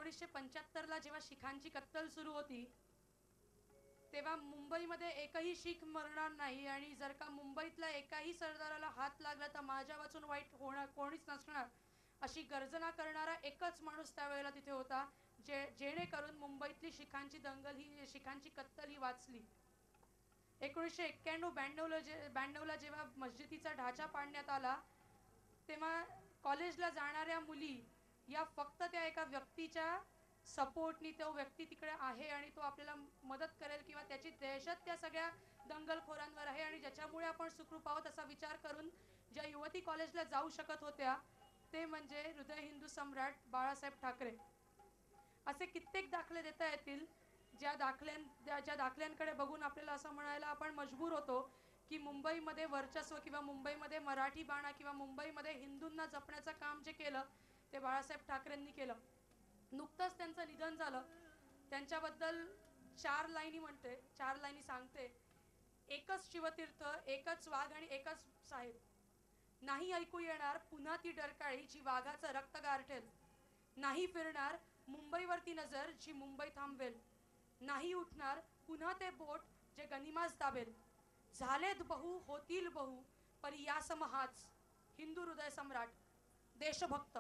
1975ला जेव्हा शिखांची कत्तल सुरू होती तेव्हा मुंबईमध्ये एकही शीख मरणार नाही आणि जर का मुंबईतल्या एकाही सरदाराला हात लागला तर माझ्या वाचून वाईट होणार कोणीच नसणार अशी गर्जना करणारा एकच माणूस त्यावेळेला तिथे होता जेणेकरून मुंबईतली शिखांची कत्तल ही वाचली। 1991-92ला जेव्हा मस्जिदीचा ढाचा पाडण्यात आला तेव्हा कॉलेजला जाणाऱ्या मुली या फक्त त्या एका व्यक्तीच्या सपोर्टनी तो व्यक्ती तिकडे आहे आणि तो आपल्याला मदत करेल किंवा त्याची दहशत त्या सगळ्या दंगलखोरांवर आहे आणि ज्याच्यामुळे आपण सुखरूप आहोत असा विचार करून ज्या युवती कॉलेजला जाऊ शकत होत्या ते म्हणजे हृदय हिंदू सम्राट बाळासाहेब ठाकरे। असे कित्येक दाखले देता येतील ज्या दाखल्यांकडे बघून आपल्याला असं म्हणायला आपण मजबूर होतो की मुंबईमध्ये वर्चस्व किंवा मुंबईमध्ये मराठी बाणा किंवा मुंबईमध्ये हिंदूंना जपण्याचं काम जे केलं ते बाळासाहेब ठाकरेंनी केलं। नुकतंच त्यांचं निधन झालं। त्यांच्याबद्दल 4 लाईनी सांगते। एकच शिवतीर्थ, एकच वाघ आणि एकच साहेब, नाही ऐकू येणार पुन्हा ती डरकाळी जी वाघाचं रक्त गारठेल, नाही फिरणार मुंबईवरती नजर जी मुंबई थांबवेल, नाही उठणार पुन्हा ते बोट जे गनिमास दाबेल, झालेत बहु होतील बहु परी यासम हाच हिंदू हृदय सम्राट देशभक्त,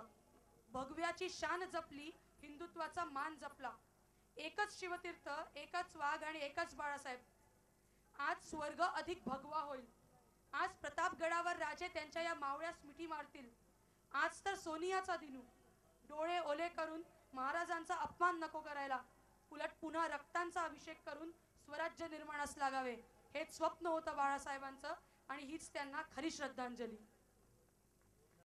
भगव्याची शान जपली हिंदुत्वाचा मान जपला, एकच शिवतीर्थ, एकच वाघ आणि एकच बाळासाहेब, आज स्वर्ग अधिक भगवा होईल, आज प्रतापगडावर राजे त्यांच्या या मावळ्यास मिठी मारतील, आज तर सोनियाचा दिनू, डोळे ओले करून महाराजांचा अपमान नको करायला, उलट पुन्हा रक्तांचा अभिषेक करून स्वराज्य निर्माणास लागावे। हेच स्वप्न होतं बाळासाहेबांचं आणि हीच त्यांना खरी श्रद्धांजली।